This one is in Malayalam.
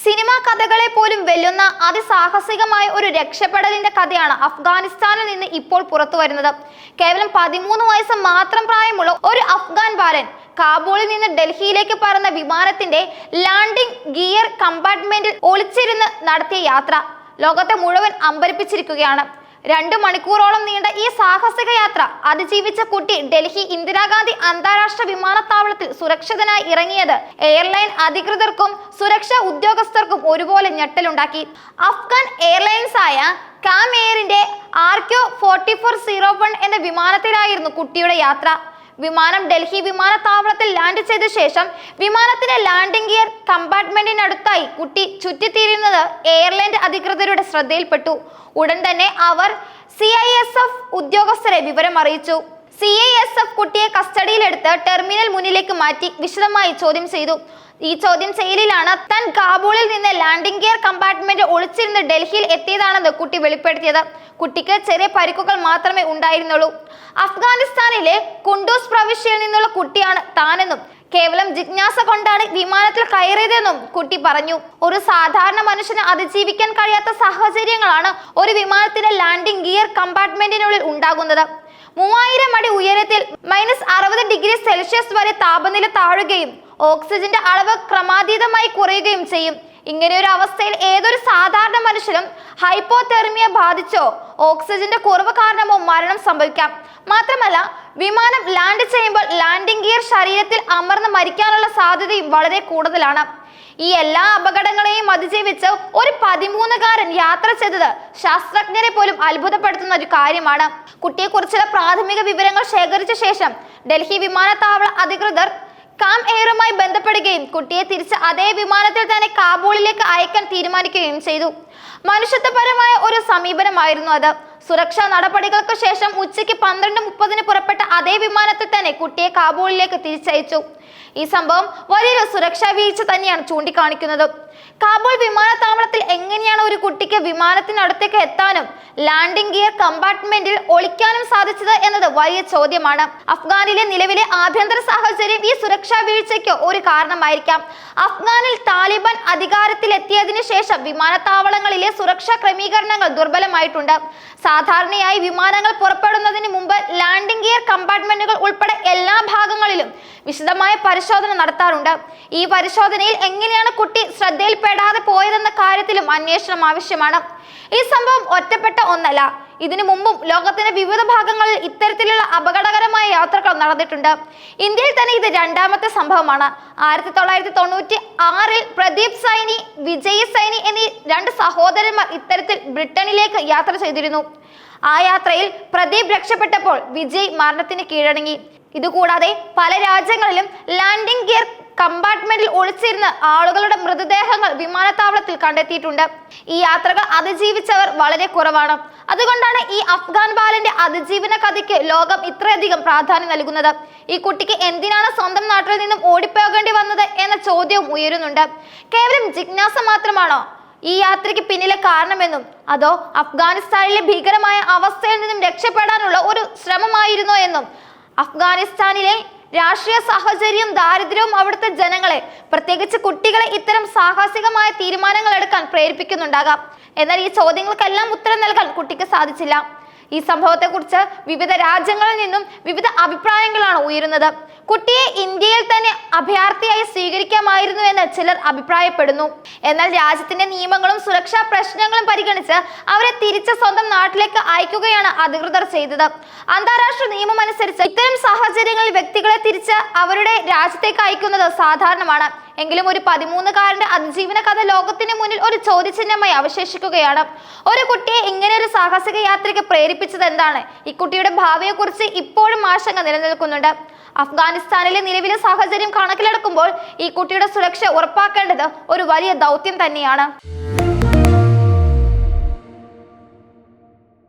സിനിമാ കഥകളെ പോലും വെല്ലുന്ന അതിസാഹസികമായ ഒരു രക്ഷപ്പെടലിന്റെ കഥയാണ് അഫ്ഗാനിസ്ഥാനിൽ നിന്ന് ഇപ്പോൾ പുറത്തു വരുന്നത്. കേവലം 13 വയസ്സ് മാത്രം പ്രായമുള്ള ഒരു അഫ്ഗാൻ ബാലൻ കാബൂളിൽ നിന്ന് ഡൽഹിയിലേക്ക് പറന്ന വിമാനത്തിന്റെ ലാൻഡിംഗ് ഗിയർ കമ്പാർട്ട്മെന്റിൽ ഒളിച്ചിരുന്ന് നടത്തിയ യാത്ര ലോകത്തെ മുഴുവൻ അമ്പരപ്പിച്ചിരിക്കുകയാണ്. 2 മണിക്കൂറോളം നീണ്ട ഈ സാഹസിക യാത്ര അതിജീവിച്ച കുട്ടി ഡൽഹി ഇന്ദിരാഗാന്ധി അന്താരാഷ്ട്ര വിമാനത്താവളത്തിൽ സുരക്ഷിതനായി ഇറങ്ങിയത് എയർലൈൻ അധികൃതർക്കും സുരക്ഷാ ഉദ്യോഗസ്ഥർക്കും ഒരുപോലെ ഞെട്ടലുണ്ടാക്കി. അഫ്ഗാൻ എയർലൈൻസ് ആയ കാം എയറിന്റെ RQ4401 എന്ന വിമാനത്തിലായിരുന്നു കുട്ടിയുടെ യാത്ര. വിമാനം ഡൽഹി വിമാനത്താവളത്തിൽ ലാൻഡ് ചെയ്ത ശേഷം വിമാനത്തിന്റെ ലാൻഡിംഗ് ഗിയർ കമ്പാർട്ട്മെന്റിനടുത്തായി കുട്ടി ചുറ്റിത്തിരിയുന്നത് എയർലൈൻ അധികൃതരുടെ ശ്രദ്ധയിൽപ്പെട്ടു. ഉടൻ തന്നെ അവർ CISF ഉദ്യോഗസ്ഥരെ വിവരം അറിയിച്ചു. CISF കുട്ടിയെ കസ്റ്റഡിയിലെടുത്ത് ടെർമിനൽ മുന്നിലേക്ക് മാറ്റി വിശദമായി ചോദ്യം ചെയ്തു. ഈ ചോദ്യം ചെയ്യലിലാണ് താൻ കാബൂളിൽ നിന്ന് ലാൻഡിംഗ് ഗിയർ കമ്പാർട്ട്മെന്റ് ഒളിച്ചിരുന്ന് ഡൽഹിയിൽ എത്തിയതാണെന്ന് കുട്ടി വെളിപ്പെടുത്തിയത്. കുട്ടിക്ക് ചെറിയ പരിക്കുകൾ മാത്രമേ ഉണ്ടായിരുന്നുള്ളൂ. അഫ്ഗാനിസ്ഥാനിലെ കുണ്ടൂസ് പ്രവിശ്യയിൽ നിന്നുള്ള കുട്ടിയാണ് താനെന്നും കേവലം ജിജ്ഞാസ കൊണ്ടാണ് വിമാനത്തിൽ കയറിയതെന്നും കുട്ടി പറഞ്ഞു. ഒരു സാധാരണ മനുഷ്യന് അതിജീവിക്കാൻ കഴിയാത്ത സാഹചര്യങ്ങളാണ് ഒരു വിമാനത്തിന്റെ ലാൻഡിംഗ് ഗിയർ കമ്പാർട്ട്മെന്റിനുള്ളിൽ ഉണ്ടാകുന്നത്. 3000 അടി ഉയരത്തിൽ -60°C വരെ താപനില താഴുകയും ഓക്സിജന്റെ അളവ് ക്രമാതീതമായി കുറയുകയും ചെയ്യും. ഇങ്ങനെ ഒരു അവസ്ഥയിൽ ഏതൊരു സാധാരണ മനുഷ്യനും ഹൈപ്പോതെർമിയ ബാധിച്ചോ ഓക്സിജന്റെ കുറവ് കാരണമോ മരണം സംഭവിക്കാം. മാത്രമല്ല, വിമാനം ലാൻഡ് ചെയ്യുമ്പോൾ ലാൻഡിംഗ് ഗിയർ ശരീരത്തിൽ അമർന്ന് മരിക്കാനുള്ള സാധ്യതയും വളരെ കൂടുതലാണ്. ഈ എല്ലാ അപകടങ്ങളെയും അതിജീവിച്ച് ഒരു 13-കാരൻ യാത്ര ചെയ്തത് ശാസ്ത്രജ്ഞരെ പോലും അത്ഭുതപ്പെടുത്തുന്ന ഒരു കാര്യമാണ്. കുട്ടിയെക്കുറിച്ചുള്ള പ്രാഥമിക വിവരങ്ങൾ ശേഖരിച്ച ശേഷം ഡൽഹി വിമാനത്താവള അധികൃതർ കാം എയറുമായി ബന്ധപ്പെടുകയും കുട്ടിയെ തിരിച്ച് അതേ വിമാനത്തിൽ തന്നെ കാബൂളിലേക്ക് അയക്കാൻ തീരുമാനിക്കുകയും ചെയ്തു. മനുഷ്യത്വപരമായ ഒരു സമീപനമായിരുന്നു അത്. സുരക്ഷാ നടപടികൾക്ക് ശേഷം ഉച്ചയ്ക്ക് 12:30 പുറപ്പെട്ട അതേ വിമാനത്തിൽ തന്നെ കുട്ടിയെ കാബൂളിലേക്ക് തിരിച്ചയച്ചു. ഈ സംഭവം വലിയൊരു സുരക്ഷാ വീഴ്ച തന്നെയാണ് ചൂണ്ടിക്കാണിക്കുന്നത്. കാബൂൾ വിമാനത്താവളത്തിൽ എങ്ങനെയാണ് ഒരു കുട്ടിക്ക് വിമാനത്തിനടുത്തേക്ക് എത്താനും ലാൻഡിംഗ് ഗിയർ കമ്പാർട്ട്മെന്റിൽ ഒളിക്കാനും സാധിച്ചത് എന്നത് വലിയ ചോദ്യമാണ്. അഫ്ഗാനിലെ നിലവിലെ ആഭ്യന്തര സാഹചര്യം ഈ സുരക്ഷാ വീഴ്ചയ്ക്ക് ഒരു കാരണമായിരിക്കാം. അഫ്ഗാനിൽ താലിബാൻ അധികാരത്തിലെത്തിയതിനു ശേഷം വിമാനത്താവളങ്ങളിലെ സുരക്ഷാ ക്രമീകരണങ്ങൾ ദുർബലമായിട്ടുണ്ട്. സാധാരണയായി വിമാനങ്ങൾ പുറപ്പെടുന്നതിന് മുമ്പ് ലാൻഡിംഗ് ഗിയർ കമ്പാർട്ട്മെന്റുകൾ ഉൾപ്പെടെ എല്ലാ ഭാഗങ്ങളിലും വിശദമായ പരിശോധന നടത്താറുണ്ട്. ഈ പരിശോധനയിൽ എങ്ങനെയാണ് കുട്ടി ശ്രദ്ധയിൽപ്പെടാതെ പോയതെന്ന കാര്യത്തിലും അന്വേഷണം ആവശ്യമാണ്. ഈ സംഭവം ഒറ്റപ്പെട്ട ഒന്നല്ല. ഇതിനു മുമ്പും ലോകത്തിന്റെ വിവിധ ഭാഗങ്ങളിൽ ഇത്തരത്തിലുള്ള അപകടകരമായ യാത്രകൾ നടന്നിട്ടുണ്ട്. ഇന്ത്യയിൽ തന്നെ ഇത് 2ാമത്തെ സംഭവമാണ്. 1996-ൽ പ്രദീപ് സൈനി, വിജയ് സൈനി എന്നീ 2 സഹോദരന്മാർ ഇത്തരത്തിൽ ബ്രിട്ടനിലേക്ക് യാത്ര ചെയ്തിരുന്നു. ആ യാത്രയിൽ പ്രദീപ് രക്ഷപ്പെട്ടപ്പോൾ വിജയ് മരണത്തിന് കീഴടങ്ങി. ഇതുകൂടാതെ പല രാജ്യങ്ങളിലും ലാൻഡിംഗ് ഗിയർ കമ്പാർട്ട്മെന്റിൽ ഒളിച്ചിരുന്ന ആളുകളുടെ മൃതദേഹങ്ങൾ വിമാനത്താവളത്തിൽ കണ്ടെത്തിയിട്ടുണ്ട്. ഈ യാത്രകൾ അതിജീവിച്ചവർ വളരെ കുറവാണ്. അതുകൊണ്ടാണ് ഈ അഫ്ഗാൻ ബാലന്റെ അതിജീവന കഥയ്ക്ക് ലോകം ഇത്രയധികം പ്രാധാന്യം നൽകുന്നത്. ഈ കുട്ടിക്ക് എന്തിനാണ് സ്വന്തം നാട്ടിൽ നിന്നും ഓടിപ്പോകേണ്ടി വന്നത് എന്ന ചോദ്യവും ഉയരുന്നുണ്ട്. കേവലം ജിജ്ഞാസ മാത്രമാണോ ഈ യാത്രയ്ക്ക് പിന്നിലെ കാരണമെന്നും അതോ അഫ്ഗാനിസ്ഥാനിലെ ഭീകരമായ അവസ്ഥയിൽ നിന്നും രക്ഷപ്പെടാനുള്ള ഒരു ശ്രമമായിരുന്നോ എന്നും അഫ്ഗാനിസ്ഥാനിലെ രാഷ്ട്രീയ സാഹചര്യവും ദാരിദ്ര്യവും അവിടുത്തെ ജനങ്ങളെ, പ്രത്യേകിച്ച് കുട്ടികളെ ഇത്തരം സാഹസികമായ തീരുമാനങ്ങൾ എടുക്കാൻ പ്രേരിപ്പിക്കുന്നുണ്ടാകാം. എന്നാൽ ഈ ചോദ്യങ്ങൾക്കെല്ലാം ഉത്തരം നൽകാൻ കുട്ടിക്ക് സാധിച്ചില്ല. ഈ സംഭവത്തെക്കുറിച്ച് വിവിധ രാജ്യങ്ങളിൽ നിന്നും വിവിധ അഭിപ്രായങ്ങളാണ് ഉയരുന്നത്. കുട്ടിയെ ഇന്ത്യയിൽ തന്നെ അഭയാർത്ഥിയായി സ്വീകരിക്കാമായിരുന്നു എന്ന് ചിലർ അഭിപ്രായപ്പെടുന്നു. എന്നാൽ രാജ്യത്തിന്റെ നിയമങ്ങളും സുരക്ഷാ പ്രശ്നങ്ങളും പരിഗണിച്ച് അവരെ തിരിച്ച് സ്വന്തം നാട്ടിലേക്ക് അയക്കുകയാണ് അധികൃതർ ചെയ്തത്. അന്താരാഷ്ട്ര നിയമം അനുസരിച്ച് ഇത്തരം സാഹചര്യങ്ങളിൽ വ്യക്തികളെ തിരിച്ച് അവരുടെ രാജ്യത്തേക്ക് അയക്കുന്നത് സാധാരണമാണ്. എങ്കിലും ഒരു 13-കാരന്റെ അതിജീവന കഥ ലോകത്തിന് മുന്നിൽ ഒരു ചോദ്യചിഹ്നമായി അവശേഷിക്കുകയാണ്. ഒരു കുട്ടിയെ ഇങ്ങനെ ഒരു സാഹസിക യാത്രയ്ക്ക് പ്രേരിപ്പിച്ചത് എന്താണ്? ഈ കുട്ടിയുടെ ഭാവിയെക്കുറിച്ച് ഇപ്പോഴും ആശങ്ക നിലനിൽക്കുന്നുണ്ട്. അഫ്ഗാനിസ്ഥാനിലെ നിലവിലെ സാഹചര്യം കണക്കിലെടുക്കുമ്പോൾ ഈ കുട്ടിയുടെ സുരക്ഷ ഉറപ്പാക്കേണ്ടത് ഒരു വലിയ ദൗത്യം തന്നെയാണ്.